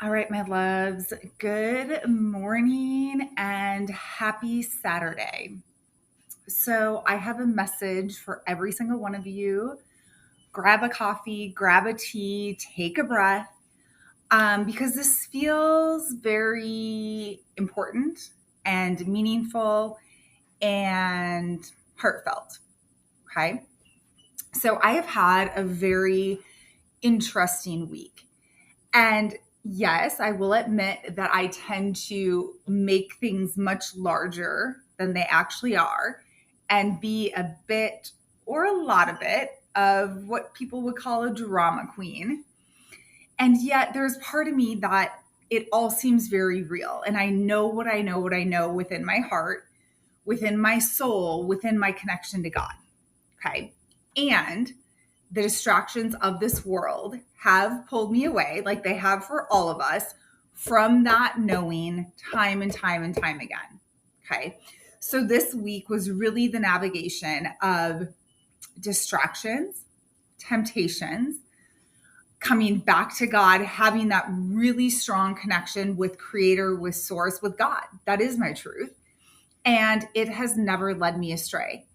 All right, my loves. Good morning and happy Saturday. So, I have a message for every single one of you. Grab a coffee, grab a tea, take a breath, because this feels very important and meaningful and heartfelt. Okay. So, I have had a very interesting week. And yes, I will admit that I tend to make things much larger than they actually are and be a bit or a lot of it of what people would call a drama queen. And yet there's part of me that it all seems very real. And I know what I know within my heart, within my soul, within my connection to God. Okay. And the distractions of this world have pulled me away, like they have for all of us, from that knowing time and time and time again. Okay. So this week was really the navigation of distractions, temptations, coming back to God, having that really strong connection with Creator, with Source, with God. That is my truth. And it has never led me astray.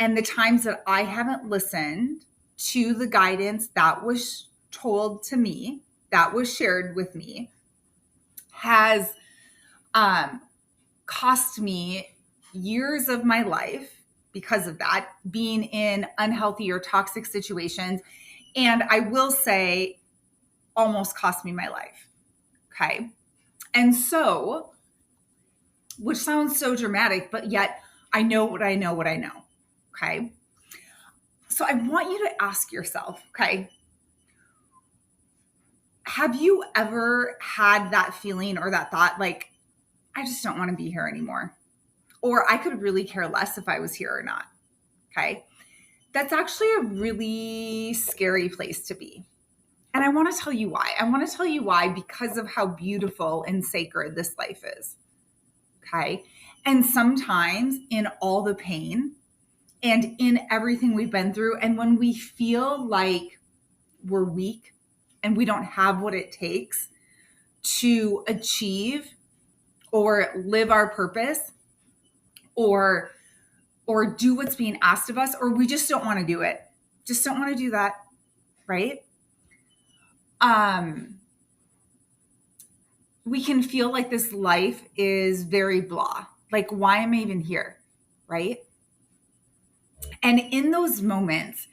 And the times that I haven't listened to the guidance that was told to me, that was shared with me, has um, cost me years of my life because of that, being in unhealthy or toxic situations. And I will say, almost cost me my life. Okay. And so, which sounds so dramatic, but yet I know what I know, what I know. Okay. So I want you to ask yourself, okay, have you ever had that feeling or that thought like, I just don't want to be here anymore? Or I could really care less if I was here or not. Okay. That's actually a really scary place to be. And I want to tell you why. I want to tell you why because of how beautiful and sacred this life is. Okay. And sometimes in all the pain and in everything we've been through, and when we feel like we're weak and we don't have what it takes to achieve or live our purpose or do what's being asked of us, or we just don't want to do it. Just don't want to do that, right? Um we can feel like this life is very blah. Like, why am I even here? Right? And in those moments,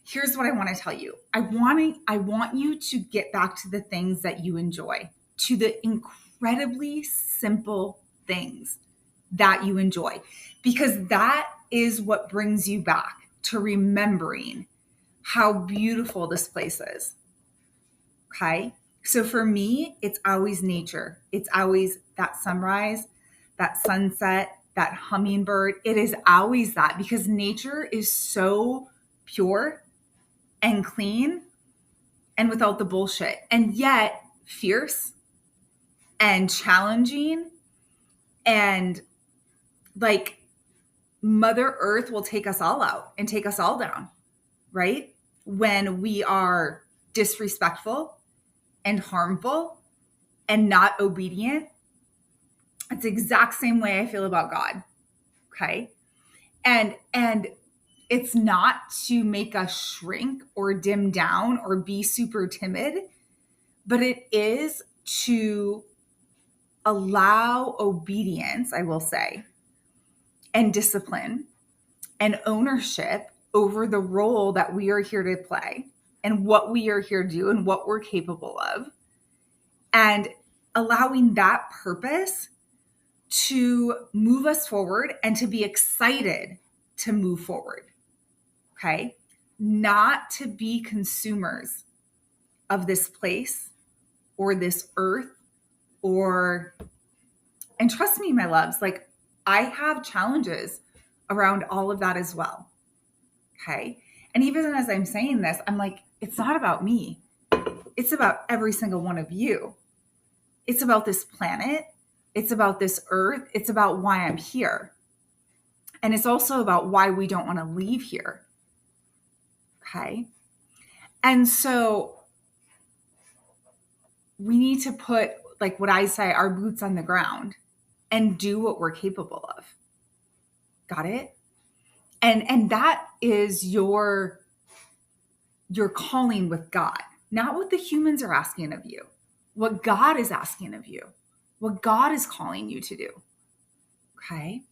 here's what I want to tell you. I want you to get back to the things that you enjoy, to the incredibly simple things that you enjoy, because that is what brings you back to remembering how beautiful this place is. Okay? So for me, it's always nature. It's always that sunrise, that sunset, that hummingbird. It is always that because nature is so pure and clean and without the bullshit, and yet fierce and challenging, and like Mother Earth will take us all out and take us all down, right? When we are disrespectful and harmful and not obedient. It's the exact same way I feel about God. Okay. And it's not to make us shrink or dim down or be super timid, but it is to allow obedience, I will say, and discipline and ownership over the role that we are here to play and what we are here to do and what we're capable of. And allowing that purpose to move us forward and to be excited to move forward. Okay. Not to be consumers of this place or this earth or, and trust me, my loves, like I have challenges around all of that as well. Okay. And even as I'm saying this, I'm like, it's not about me. It's about every single one of you. It's about this planet. It's about this earth. It's about why I'm here. And it's also about why we don't want to leave here. Okay. And so we need to put, like what I say, our boots on the ground and do what we're capable of. Got it? And that is your calling with God, not what the humans are asking of you, what God is asking of you, what God is calling you to do. Okay?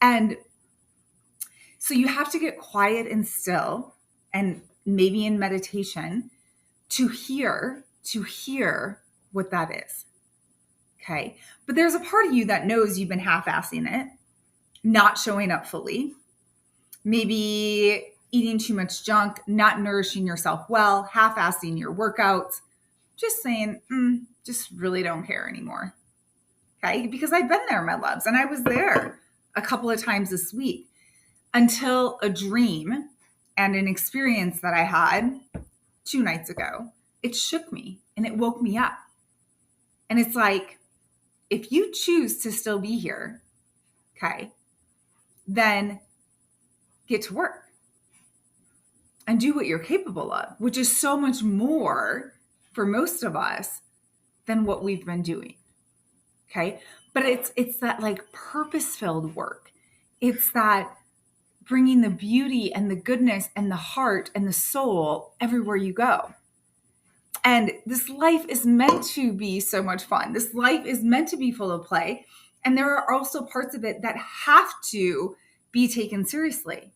And so you have to get quiet and still, and maybe in meditation, to hear what that is. Okay? But there's a part of you that knows you've been half-assing it, not showing up fully, maybe eating too much junk, not nourishing yourself well, half-assing your workouts, just saying, just really don't care anymore. Okay? Because I've been there, my loves, and I was there a couple of times this week until a dream and an experience that I had 2 nights ago, it shook me and it woke me up. And it's like, if you choose to still be here, okay, then get to work and do what you're capable of, which is so much more for most of us than what we've been doing. Okay. But it's that like purpose-filled work. It's that bringing the beauty and the goodness and the heart and the soul everywhere you go. And this life is meant to be so much fun. This life is meant to be full of play. And there are also parts of it that have to be taken seriously,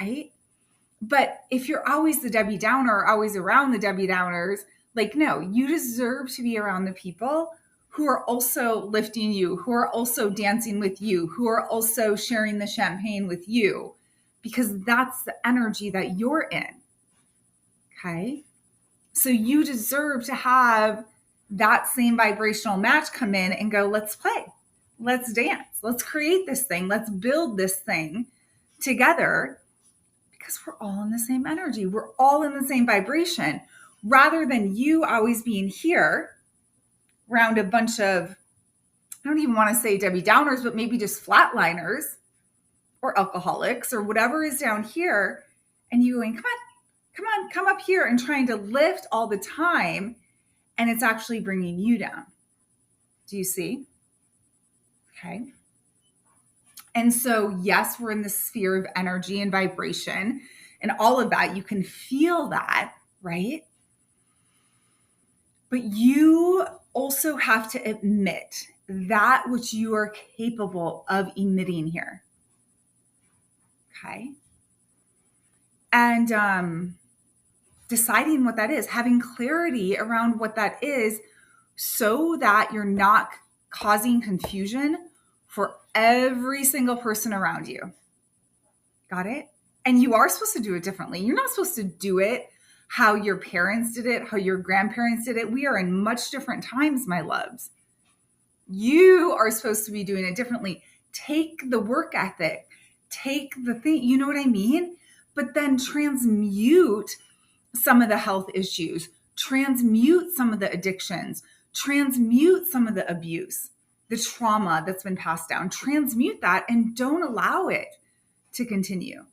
right? But if you're always the Debbie Downer, always around the Debbie Downers, like, no, you deserve to be around the people who are also lifting you, who are also dancing with you, who are also sharing the champagne with you, because that's the energy that you're in. Okay? So you deserve to have that same vibrational match come in and go, let's play, let's dance, let's create this thing, let's build this thing together, because we're all in the same energy. We're all in the same vibration, rather than you always being here around a bunch of, I don't even want to say Debbie Downers, but maybe just flatliners or alcoholics or whatever is down here. And you going, come up here, and trying to lift all the time. And it's actually bringing you down. Do you see? Okay. And so, yes, we're in the sphere of energy and vibration and all of that. You can feel that, right? But you also have to admit that which you are capable of emitting here. Okay. And deciding what that is, having clarity around what that is, so that you're not causing confusion for every single person around you. Got it? And you are supposed to do it differently. You're not supposed to do it how your parents did it, how your grandparents did it. We are in much different times, my loves. You are supposed to be doing it differently. Take the work ethic, take the thing, you know what I mean? But then transmute some of the health issues, transmute some of the addictions, transmute some of the abuse, the trauma that's been passed down, transmute that, and don't allow it to continue.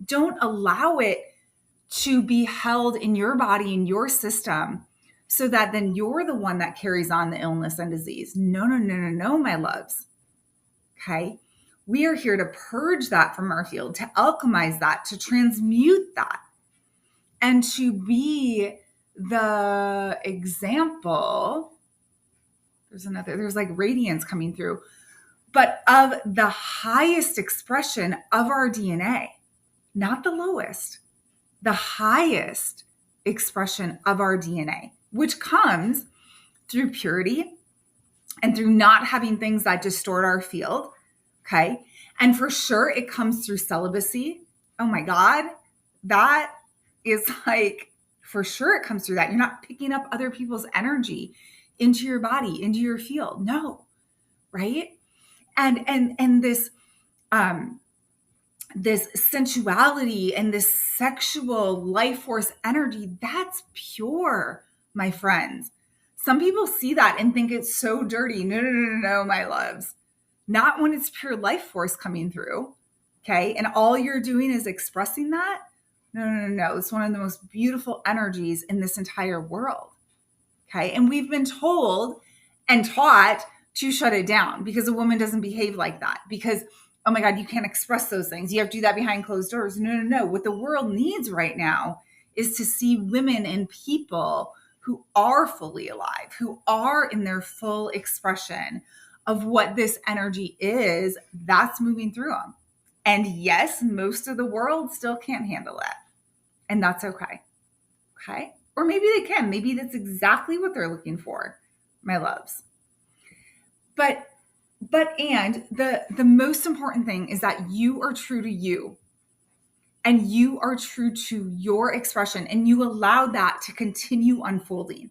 Don't allow it to be held in your body, in your system, so that then you're the one that carries on the illness and disease. No, my loves. Okay? We are here to purge that from our field, to alchemize that, to transmute that, and to be the example. There's like radiance coming through, but of the highest expression of our DNA, not the lowest, the highest expression of our DNA, which comes through purity and through not having things that distort our field. Okay. And for sure, it comes through celibacy. Oh my God. That is like, for sure it comes through that. You're not picking up other people's energy into your body, into your field. No. Right. And this sensuality and this sexual life force energy, that's pure, my friends. Some people see that and think it's so dirty. No, my loves. Not when it's pure life force coming through. Okay. And all you're doing is expressing that. No. It's one of the most beautiful energies in this entire world. Okay. And we've been told and taught to shut it down because a woman doesn't behave like that. Because, oh my God, you can't express those things. You have to do that behind closed doors. No, no, no. What the world needs right now is to see women and people who are fully alive, who are in their full expression of what this energy is that's moving through them. And yes, most of the world still can't handle it. And that's okay. Okay. Or maybe they can. Maybe that's exactly what they're looking for, my loves. But the most important thing is that you are true to you, and you are true to your expression, and you allow that to continue unfolding,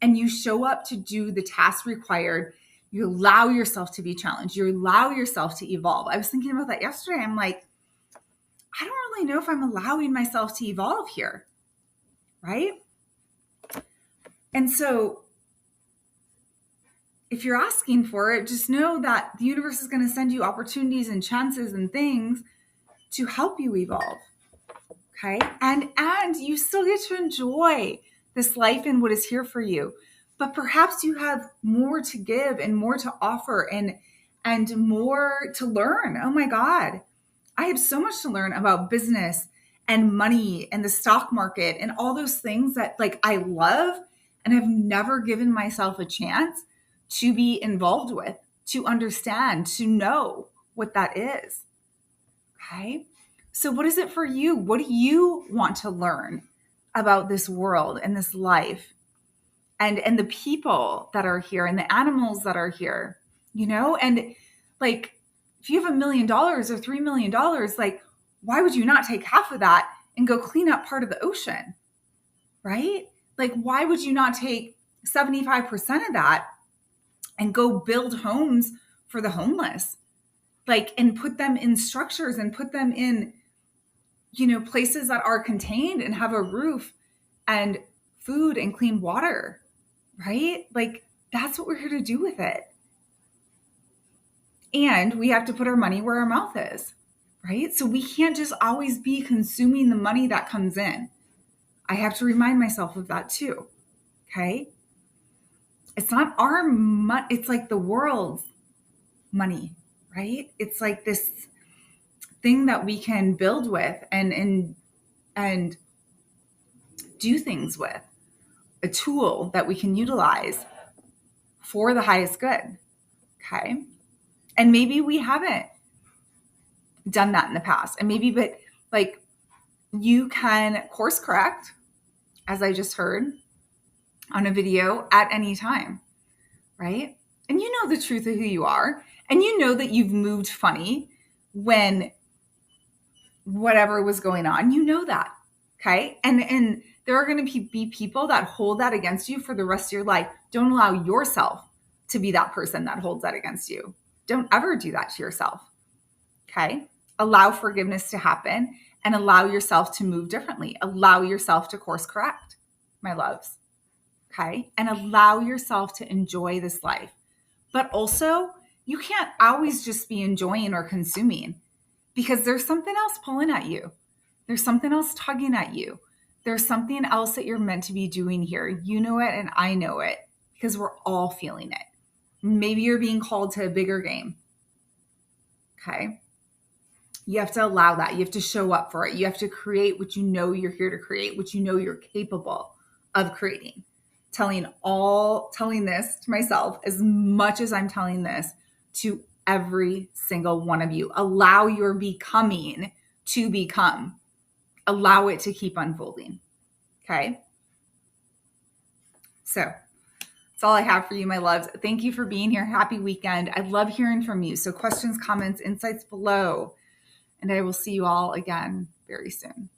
and you show up to do the task required. You allow yourself to be challenged. You allow yourself to evolve. I was thinking about that yesterday. I'm like, I don't really know if I'm allowing myself to evolve here. Right? And so if you're asking for it, just know that the universe is going to send you opportunities and chances and things to help you evolve. Okay. And you still get to enjoy this life and what is here for you. But perhaps you have more to give and more to offer and more to learn. Oh my God. I have so much to learn about business and money and the stock market and all those things that like I love and have never given myself a chance to be involved with, to understand, to know what that is. Okay. So what is it for you? What do you want to learn about this world and this life and the people that are here and the animals that are here, you know? And like, if you have $1 million or $3 million, like, why would you not take half of that and go clean up part of the ocean? Right? Like, why would you not take 75% of that and go build homes for the homeless? Like, and put them in structures and put them in, you know, places that are contained and have a roof and food and clean water, right? Like, that's what we're here to do with it. And we have to put our money where our mouth is, right? So we can't just always be consuming the money that comes in. I have to remind myself of that too, okay? It's not our money, it's like the world's money, right? It's like this thing that we can build with and do things with, a tool that we can utilize for the highest good. Okay. And maybe we haven't done that in the past. And maybe, but like you can course correct, as I just heard on a video, at any time. Right. And you know the truth of who you are. And you know that you've moved funny when whatever was going on. You know that. Okay. And there are going to be people that hold that against you for the rest of your life. Don't allow yourself to be that person that holds that against you. Don't ever do that to yourself. Okay. Allow forgiveness to happen and allow yourself to move differently. Allow yourself to course correct, my loves. Okay. And allow yourself to enjoy this life. But also, you can't always just be enjoying or consuming because there's something else pulling at you. There's something else tugging at you. There's something else that you're meant to be doing here. You know it and I know it because we're all feeling it. Maybe you're being called to a bigger game. Okay. You have to allow that. You have to show up for it. You have to create what you know you're here to create, what you know you're capable of creating. Telling this to myself as much as I'm telling this to every single one of you. Allow your becoming to become. Allow it to keep unfolding. Okay. So that's all I have for you, my loves. Thank you for being here. Happy weekend. I love hearing from you. So questions, comments, insights below. And I will see you all again very soon.